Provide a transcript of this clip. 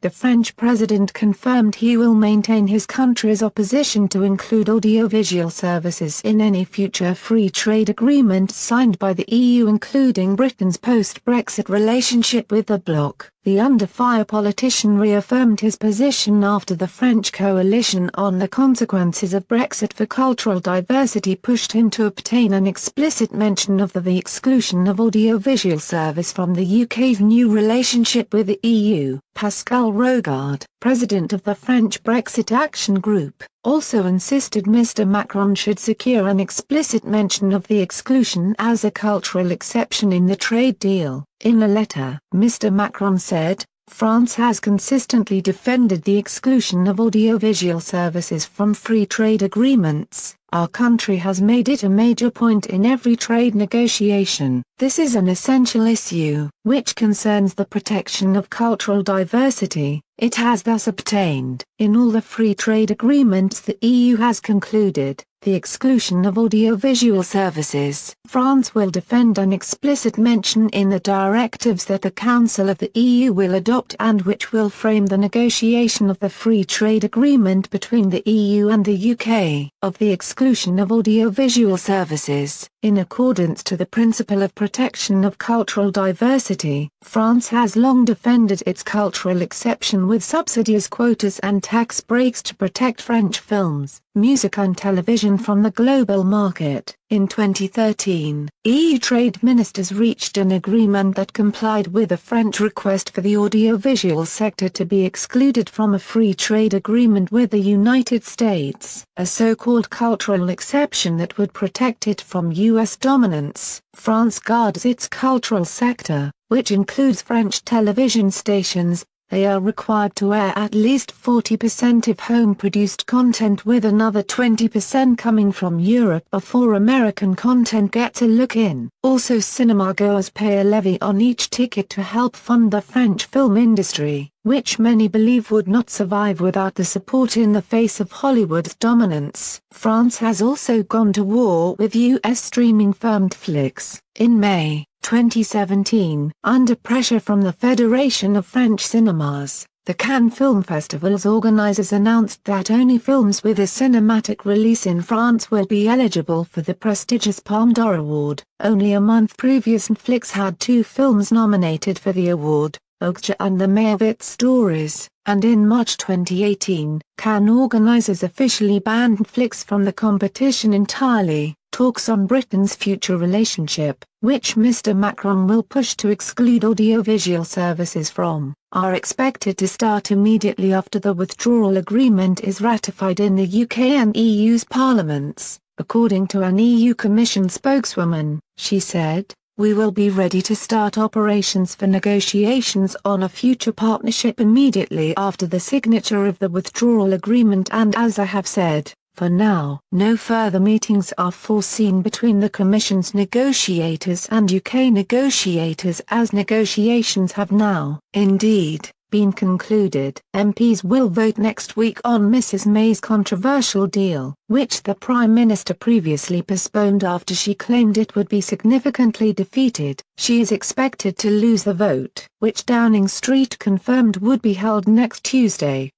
the French president confirmed he will maintain his country's opposition to include audiovisual services in any future free trade agreement signed by the EU, including Britain's post-Brexit relationship with the bloc. The under-fire politician reaffirmed his position after the French coalition on the consequences of Brexit for cultural diversity pushed him to obtain an explicit mention of the exclusion of audiovisual service from the UK's new relationship with the EU. Pascal Rogard, president of the French Brexit Action Group, also insisted Mr. Macron should secure an explicit mention of the exclusion as a cultural exception in the trade deal. In a letter, Mr. Macron said, "France has consistently defended the exclusion of audiovisual services from free trade agreements. Our country has made it a major point in every trade negotiation. This is an essential issue, which concerns the protection of cultural diversity. It has thus obtained, in all the free trade agreements the EU has concluded, the exclusion of audiovisual services. France will defend an explicit mention in the directives that the Council of the EU will adopt and which will frame the negotiation of the free trade agreement between the EU and the UK, of the exclusion of audiovisual services. In accordance to the principle of protection of cultural diversity, France has long defended its cultural exception with subsidies, quotas and tax breaks to protect French films, music and television from the global market. In 2013, EU trade ministers reached an agreement that complied with a French request for the audiovisual sector to be excluded from a free trade agreement with the United States, a so-called cultural exception that would protect it from US dominance. France guards its cultural sector, which includes French television stations. They are required to air at least 40% of home-produced content, with another 20% coming from Europe before American content gets a look in. Also, cinema-goers pay a levy on each ticket to help fund the French film industry, which many believe would not survive without the support in the face of Hollywood's dominance. France has also gone to war with US streaming firm Netflix. In May 2017, under pressure from the Federation of French Cinemas, the Cannes Film Festival's organizers announced that only films with a cinematic release in France will be eligible for the prestigious Palme d'Or award. Only a month previous, Netflix had 2 films nominated for the award, Okja and The Meyerowitz Stories, and in March 2018, Cannes organizers officially banned Netflix from the competition entirely. Talks on Britain's future relationship, which Mr. Macron will push to exclude audiovisual services from, are expected to start immediately after the withdrawal agreement is ratified in the UK and EU's parliaments. According to an EU Commission spokeswoman, she said, "We will be ready to start operations for negotiations on a future partnership immediately after the signature of the withdrawal agreement, and as I have said, for now, no further meetings are foreseen between the Commission's negotiators and UK negotiators, as negotiations have now, indeed, been concluded." MPs will vote next week on Mrs May's controversial deal, which the Prime Minister previously postponed after she claimed it would be significantly defeated. She is expected to lose the vote, which Downing Street confirmed would be held next Tuesday.